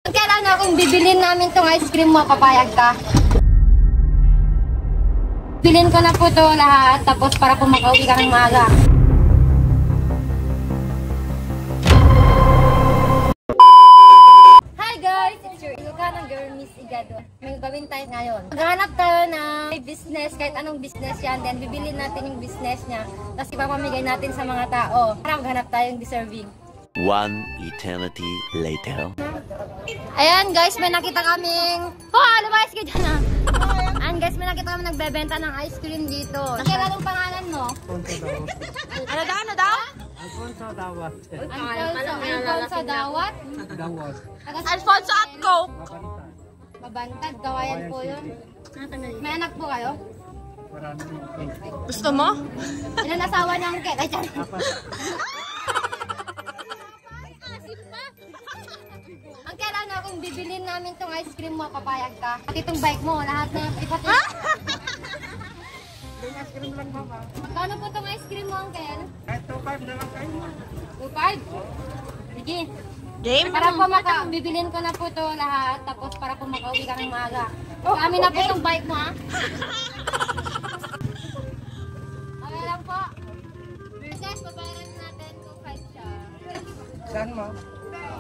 Kailangan kung bibilin namin tong ice cream mo, papayag ka? Bilin ko na po to lahat, tapos para po makauwi ka ng maaga. Hi guys! It's your Ilocano girl, Miss Igado. May gawin tayo ngayon. Maghanap tayo ng business, kahit anong business yan, then bibilin natin yung business niya, tapos ipapamigay natin sa mga tao. Para maghanap tayo yung deserving. One eternity later. Ayan guys, may nakita kaming... lumayas ka dyan ah! Ayan guys, may nakita kami nagbebenta ng ice cream dito. Kaya anong pangalan mo? Ano daw? Alfonso Dawat. Alfonso Dawat? Dawat. Alfonso at Coke? Mabantag, gawayan po yun. May anak po kayo? Gusto mo? Ilan asawa niya ang kaya? Ang kailangan kung bibilin namin tong ice cream mo, papayag ka? At itong bike mo, lahat na ipati. Ice cream lang ba? Magkano po tong ice cream mo, Uncle? Kahit 2.5 na lang kayo. 2.5? Sige. Game? Para po bibilin ko na po to lahat, tapos para po makauwi ka ng maaga. Kami na po itong bike mo, ha? Okay lang po. Guys, babayaran natin 2.5 siya. Saan mo?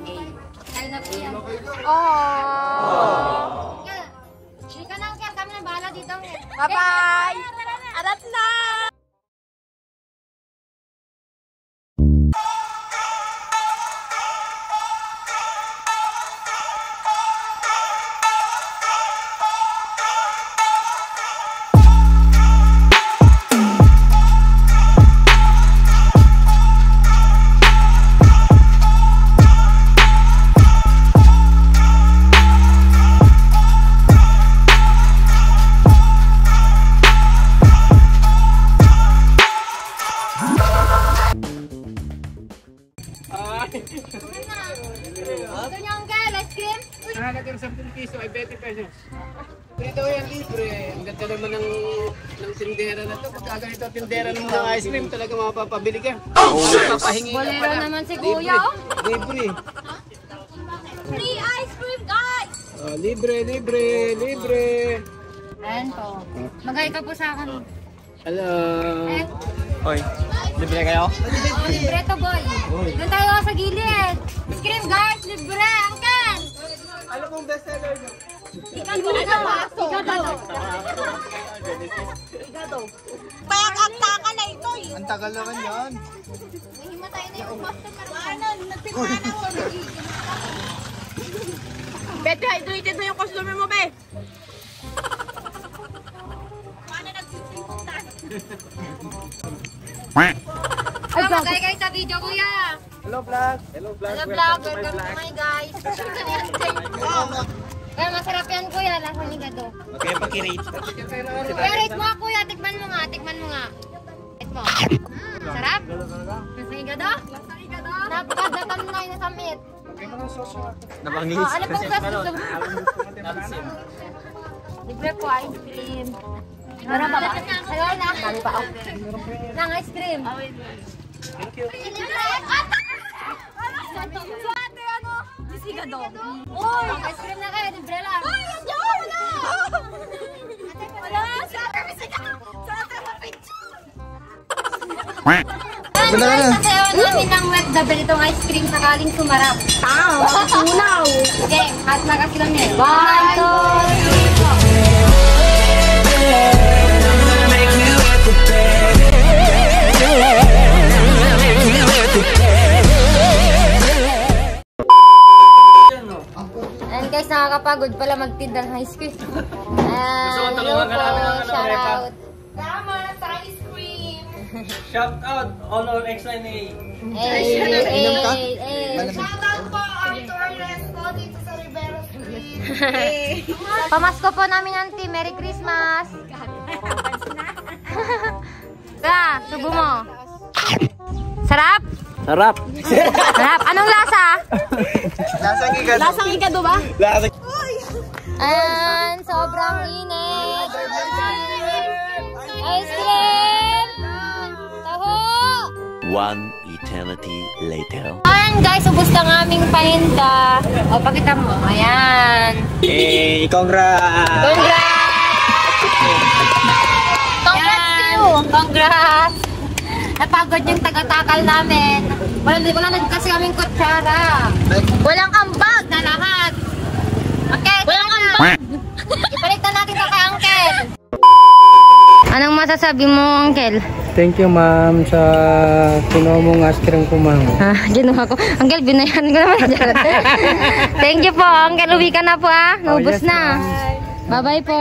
Okay. Kaya na po yan. Oh. Hindi ka na, Uncle. Kami na bahala dito. Bye-bye! Arat na! Gusto niyo, Uncle? Ice cream? Nahalagang 10 piso ay 20 pesos. Ito yan libre. Ang ganda naman ng tindera na ito. Pagka ganito tindera ng mga ice cream, talaga mapapabili ka. Mapapahingi ka Bolero pala. naman si Kuya, oh. Libre. Free ice cream, guys! Libre. Ayan po. Magay ka po sa akin. Hello. Eh, Hoy, libre kayo? libre to, boy. Doon tayo sa gilid. Ice cream, guys! Libre, Uncle! Ano pong bestseller nyo? Igado. Payak ang taka na ito eh. Ang tagal naman yan. Himatay na yung customer. Nagtimana ko. Bet, hydrated na yung customer mo, be. Paano nagsisimputan? Magay kayo sa video, Kuya. Hello vlog. Hello vlog. Hello, vlog. Welcome to my guys. Kaya masarap yan, Kuya. Lasa ni Gado. Okay, pag-rate. Kuya, rate mo, Kuya. Tikman mo nga. Rate mo. Sarap? Lasa ni Gado? Napakadatam na yung nasamit. Nabangis. Ano pong sauce gusto mo? Libre po, ice cream. Meron pa ba? Hello na. Dami pa ako. Nang ice cream. Thank you. Sa ate, ano? Bisigado. Uy! Ice cream na kayo, libre lang. Uy! Andiyan! Wala! Sa ate, bisigado! Sa ate, mapicture! Ano guys, nasayawan namin ng wet double itong ice cream sakaling sumarap. Tunaw! Okay, hot na kasi lang eh. 1, 2. And guys, nakakapagod pala magtinda ng ice cream. Hello po, shout out. Salamat sa ice cream. Shout out, Honor XNA. Shout out po to our resto dito sa Rivero Street. Pamasko po namin, auntie. Merry Christmas! Ka, subo mo. Sarap? Sarap. Sarap. Anong lasa? Lasang igado. Lasang igado ba? Lasang. Ayan, sobrang init. Ice cream! Taho! One eternity eternity later. Ayan guys, ubos na ng aming paninda. O, pakita mo. Ayan. Congrats! Congrats to you! Congrats! Napagod yung taga-takal namin. Wala na kasi kaming kutsara. Walang ambag na lahat. Okay, walang ambag! Ipalit na natin ito kay Uncle. Anong masasabi mo, Uncle? Thank you, ma'am, sa kinuha mong ice cream ko, ma'am. Ginuha ko. Uncle, binayan ko naman. Thank you po, Uncle. Uwi ka na po, ah. Naubos na. Bye-bye po.